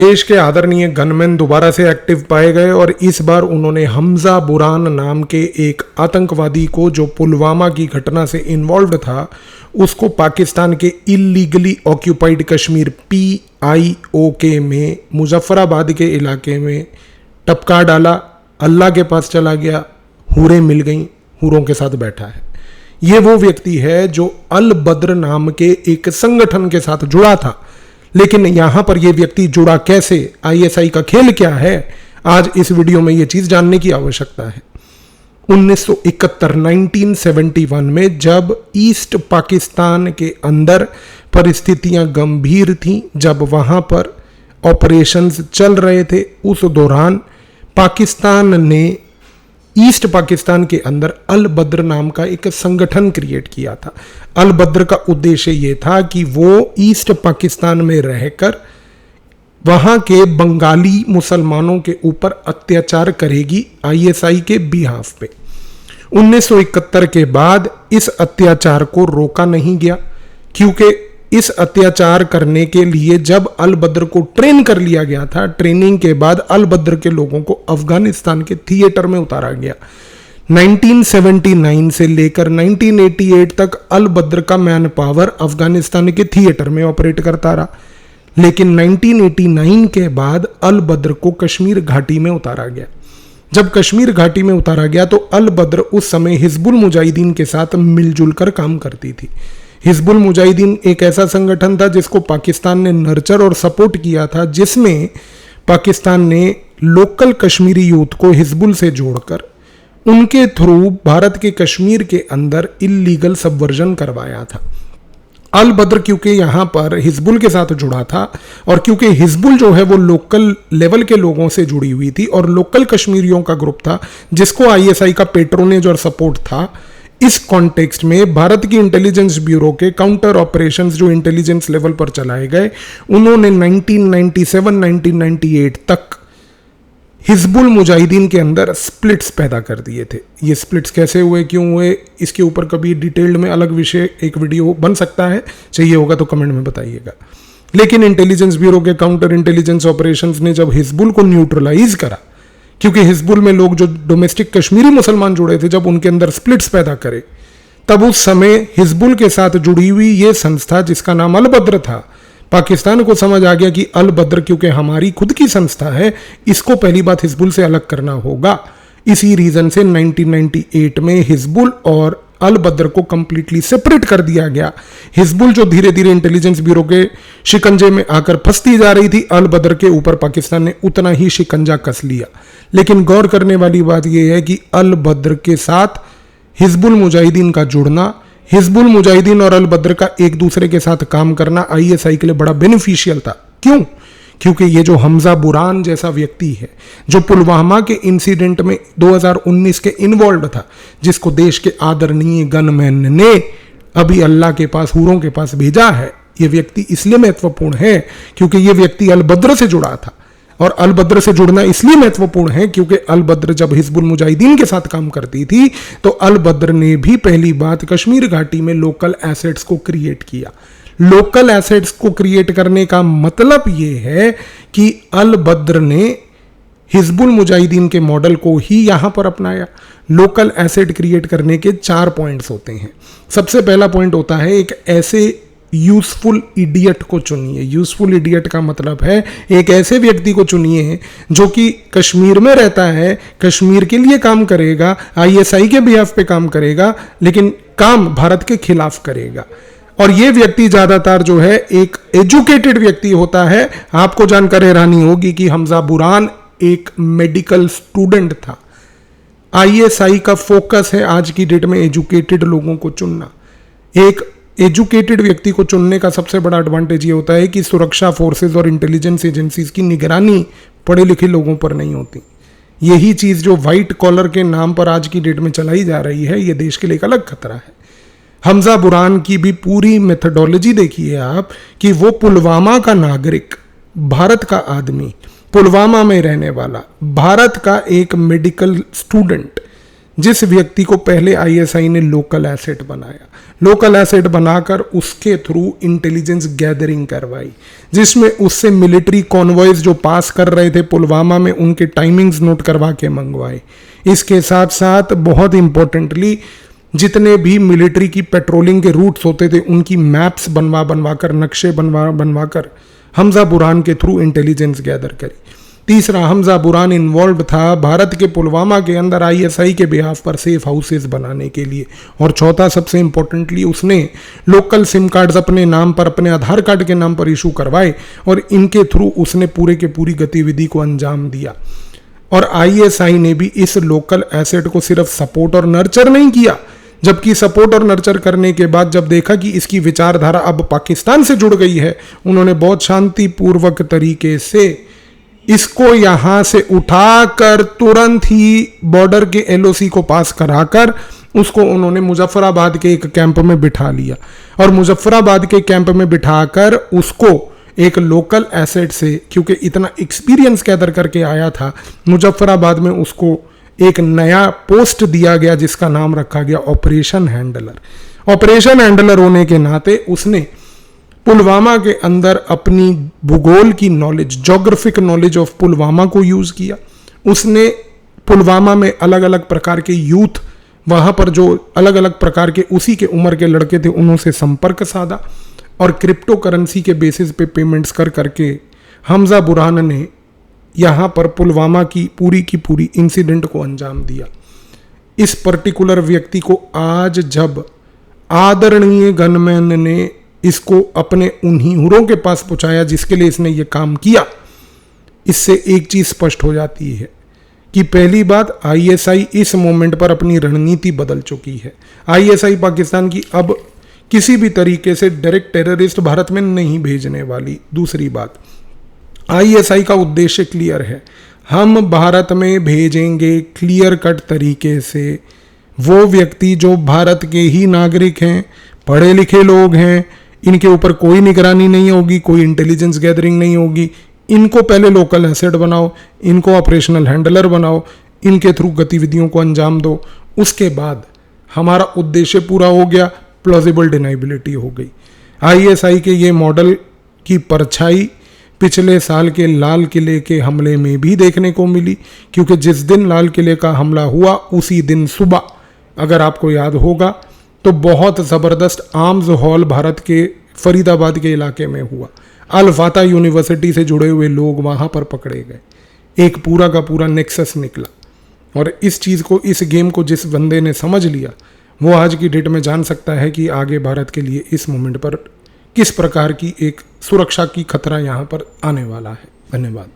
देश के आदरणीय गनमैन दोबारा से एक्टिव पाए गए और इस बार उन्होंने हमजा बुरहान नाम के एक आतंकवादी को, जो पुलवामा की घटना से इन्वॉल्व था, उसको पाकिस्तान के इलीगली ऑक्यूपाइड कश्मीर PIOK में मुजफ्फराबाद के इलाके में टपका डाला। अल्लाह के पास चला गया, हूरें मिल गईं, हूरों के साथ बैठा है। ये वो व्यक्ति है जो अल बद्र नाम के एक संगठन के साथ जुड़ा था। लेकिन यहां पर यह व्यक्ति जुड़ा कैसे, ISI का खेल क्या है, आज इस वीडियो में यह चीज जानने की आवश्यकता है। 1971 में जब ईस्ट पाकिस्तान के अंदर परिस्थितियां गंभीर थीं, जब वहां पर ऑपरेशंस चल रहे थे, उस दौरान पाकिस्तान ने ईस्ट पाकिस्तान के अंदर अल बद्र नाम का एक संगठन क्रिएट किया था। अल बद्र का उद्देश्य यह था कि वो ईस्ट पाकिस्तान में रहकर वहां के बंगाली मुसलमानों के ऊपर अत्याचार करेगी ISI के बिहाफ पे। 1971 के बाद इस अत्याचार को रोका नहीं गया, क्योंकि इस अत्याचार करने के लिए जब अल बद्र को ट्रेन कर लिया गया था, ट्रेनिंग के बाद अल बद्र के लोगों को अफगानिस्तान के थिएटर में उतारा गया। 1979 से लेकर 1988 तक अल बद्र का मैन पावर अफगानिस्तान के थिएटर में ऑपरेट करता रहा। लेकिन 1989 के बाद अल बद्र को कश्मीर घाटी में उतारा गया। जब कश्मीर घाटी में उतारा गया तो अल बद्र उस समय हिजबुल मुजाहिदीन के साथ मिलजुल कर काम करती थी। हिजबुल मुजाहिदीन एक ऐसा संगठन था जिसको पाकिस्तान ने नर्चर और सपोर्ट किया था, जिसमें पाकिस्तान ने लोकल कश्मीरी यूथ को हिजबुल से जोड़कर उनके थ्रू भारत के कश्मीर के अंदर इल्लीगल सबवर्जन करवाया था। अल बद्र क्योंकि यहां पर हिजबुल के साथ जुड़ा था और क्योंकि हिजबुल जो है वो लोकल लेवल के लोगों से जुड़ी हुई थी और लोकल कश्मीरियों का ग्रुप था जिसको ISI का पेट्रोनेज और सपोर्ट था, इस कॉन्टेक्स्ट में भारत की इंटेलिजेंस ब्यूरो के काउंटर ऑपरेशंस जो इंटेलिजेंस लेवल पर चलाए गए, उन्होंने 1997-1998 तक हिजबुल मुजाहिदीन के अंदर स्प्लिट्स पैदा कर दिए थे। ये स्प्लिट्स कैसे हुए, क्यों हुए, इसके ऊपर कभी डिटेल्ड में अलग विषय एक वीडियो बन सकता है, चाहिए होगा तो कमेंट में बताइएगा। लेकिन इंटेलिजेंस ब्यूरो के काउंटर इंटेलिजेंस ऑपरेशंस ने जब हिजबुल को न्यूट्रलाइज करा, क्योंकि हिजबुल में लोग जो डोमेस्टिक कश्मीरी मुसलमान जुड़े थे, जब उनके अंदर स्प्लिट्स पैदा करे, तब उस समय हिजबुल के साथ जुड़ी हुई ये संस्था जिसका नाम अल बद्र था, पाकिस्तान को समझ आ गया कि अल बद्र क्योंकि हमारी खुद की संस्था है, इसको पहली बात हिजबुल से अलग करना होगा। इसी रीजन से 1998 में हिजबुल और अल बद्र को कंप्लीटली सेपरेट कर दिया गया। हिजबुल जो धीरे धीरे इंटेलिजेंस ब्यूरो के शिकंजे में आकर फंसती जा रही थी, अल बद्र के ऊपर पाकिस्तान ने उतना ही शिकंजा कस लिया। लेकिन गौर करने वाली बात यह है कि अल बद्र के साथ हिजबुल मुजाहिदीन का जुड़ना, हिजबुल मुजाहिदीन और अल बद्र का एक दूसरे के साथ काम करना ISI के लिए बड़ा बेनिफिशियल था। क्यों? क्योंकि ये जो हमजा बुरहान जैसा व्यक्ति है, जो पुलवामा के इंसिडेंट में 2019 के इन्वॉल्व था, जिसको देश के आदरणीय गनमैन ने अभी अल्लाह के पास, हूरों के पास भेजा है, ये व्यक्ति इसलिए महत्वपूर्ण है क्योंकि ये व्यक्ति अल बद्र से जुड़ा था। और अल बद्र से जुड़ना इसलिए महत्वपूर्ण है क्योंकि अल बद्र जब हिजबुल मुजाहिदीन के साथ काम करती थी तो अल बद्र ने भी पहली बात कश्मीर घाटी में लोकल एसेट्स को क्रिएट किया। लोकल एसेट्स को क्रिएट करने का मतलब यह है कि अल बद्र ने हिजबुल मुजाहिदीन के मॉडल को ही यहां पर अपनाया। लोकल एसेट क्रिएट करने के 4 पॉइंट्स होते हैं। सबसे पहला पॉइंट होता है एक ऐसे यूजफुल इडियट को चुनिए। यूजफुल इडियट का मतलब है एक ऐसे व्यक्ति को चुनिए जो कि कश्मीर में रहता है, कश्मीर के लिए काम करेगा, ISI के बिहाफ पे काम करेगा, लेकिन काम भारत के खिलाफ करेगा। और ये व्यक्ति ज्यादातर जो है एक एजुकेटेड व्यक्ति होता है। आपको जानकर हैरानी होगी कि हमजा बुरहान एक मेडिकल स्टूडेंट था। ISI का फोकस है आज की डेट में एजुकेटेड लोगों को चुनना। एक एजुकेटेड व्यक्ति को चुनने का सबसे बड़ा एडवांटेज ये होता है कि सुरक्षा फोर्सेस और इंटेलिजेंस एजेंसीज की निगरानी पढ़े लिखे लोगों पर नहीं होती। यही चीज जो व्हाइट कॉलर के नाम पर आज की डेट में चलाई जा रही है, ये देश के लिए एक अलग खतरा है। हमजा बुरहान की भी पूरी मेथडोलॉजी देखिए आप कि वो पुलवामा का नागरिक, भारत का आदमी, पुलवामा में रहने वाला, भारत का एक मेडिकल स्टूडेंट जिस व्यक्ति को पहले आईएसआई ने लोकल एसेट बनाया, लोकल एसेट बनाकर उसके थ्रू इंटेलिजेंस गैदरिंग करवाई, जिसमें उससे मिलिट्री कॉन्वॉयज जो पास कर रहे थे पुलवामा में उनके टाइमिंग्स नोट करवा के मंगवाए। इसके साथ साथ बहुत इंपॉर्टेंटली जितने भी मिलिट्री की पेट्रोलिंग के रूट्स होते थे उनकी मैप्स बनवा कर, नक्शे बनवा कर हमजा बुरहान के थ्रू इंटेलिजेंस गैदर करी। तीसरा, हमजा बुरहान इन्वॉल्व था भारत के पुलवामा के अंदर आईएसआई के बिहाफ पर सेफ हाउसेस बनाने के लिए। और चौथा, सबसे इंपॉर्टेंटली, उसने लोकल सिम कार्ड्स अपने नाम पर, अपने आधार कार्ड के नाम पर इशू करवाए और इनके थ्रू उसने पूरे के पूरी गतिविधि को अंजाम दिया। और आईएसआई ने भी इस लोकल एसेट को सिर्फ सपोर्ट और नर्चर नहीं किया, जबकि सपोर्ट और नर्चर करने के बाद जब देखा कि इसकी विचारधारा अब पाकिस्तान से जुड़ गई है, उन्होंने बहुत शांतिपूर्वक तरीके से इसको यहां से उठाकर तुरंत ही बॉर्डर के एलओसी को पास कराकर उसको उन्होंने मुजफ्फराबाद के एक कैंप में बिठा लिया। और मुजफ्फराबाद के कैंप में बिठाकर उसको एक लोकल एसेट से, क्योंकि इतना एक्सपीरियंस गैदर करके आया था, मुजफ्फराबाद में उसको एक नया पोस्ट दिया गया जिसका नाम रखा गया ऑपरेशन हैंडलर। ऑपरेशन हैंडलर होने के नाते उसने पुलवामा के अंदर अपनी भूगोल की knowledge, geographic knowledge of Pulwama को यूज किया। उसने पुलवामा में अलग अलग प्रकार के यूथ, वहां पर जो अलग अलग प्रकार के उसी के उम्र के लड़के थे, उनसे संपर्क साधा और क्रिप्टो करेंसी के बेसिस पे पेमेंट्स कर करके हमजा बुरहान ने यहां पर पुलवामा की पूरी इंसिडेंट को अंजाम दिया। इस पर्टिकुलर व्यक्ति को आज जब आदरणीय गनमैन ने इसको अपने उन्हीं हुरों के पास पहुंचाया जिसके लिए इसने ये काम किया, इससे एक चीज स्पष्ट हो जाती है कि पहली बात, आईएसआई इस मोमेंट पर अपनी रणनीति बदल चुकी है। आईएसआई पाकिस्तान की अब किसी भी तरीके से डायरेक्ट टेररिस्ट भारत में नहीं भेजने वाली। दूसरी बात, आईएसआई का उद्देश्य क्लियर है, हम भारत में भेजेंगे क्लियर कट तरीके से वो व्यक्ति जो भारत के ही नागरिक हैं, पढ़े लिखे लोग हैं, इनके ऊपर कोई निगरानी नहीं होगी, कोई इंटेलिजेंस गैदरिंग नहीं होगी। इनको पहले लोकल एसेट बनाओ, इनको ऑपरेशनल हैंडलर बनाओ, इनके थ्रू गतिविधियों को अंजाम दो। उसके बाद हमारा उद्देश्य पूरा हो गया, प्लॉजिबल डिनाइबिलिटी हो गई। आईएसआई के ये मॉडल की परछाई पिछले साल के लाल किले के हमले में भी देखने को मिली, क्योंकि जिस दिन लाल किले का हमला हुआ उसी दिन सुबह, अगर आपको याद होगा, तो बहुत ज़बरदस्त आर्म्स हॉल भारत के फरीदाबाद के इलाके में हुआ। अल फाता यूनिवर्सिटी से जुड़े हुए लोग वहाँ पर पकड़े गए। एक पूरा का पूरा नेक्सस निकला। और इस चीज़ को, इस गेम को जिस बंदे ने समझ लिया, वो आज की डेट में जान सकता है कि आगे भारत के लिए इस मोमेंट पर किस प्रकार की एक सुरक्षा की खतरा यहाँ पर आने वाला है। धन्यवाद।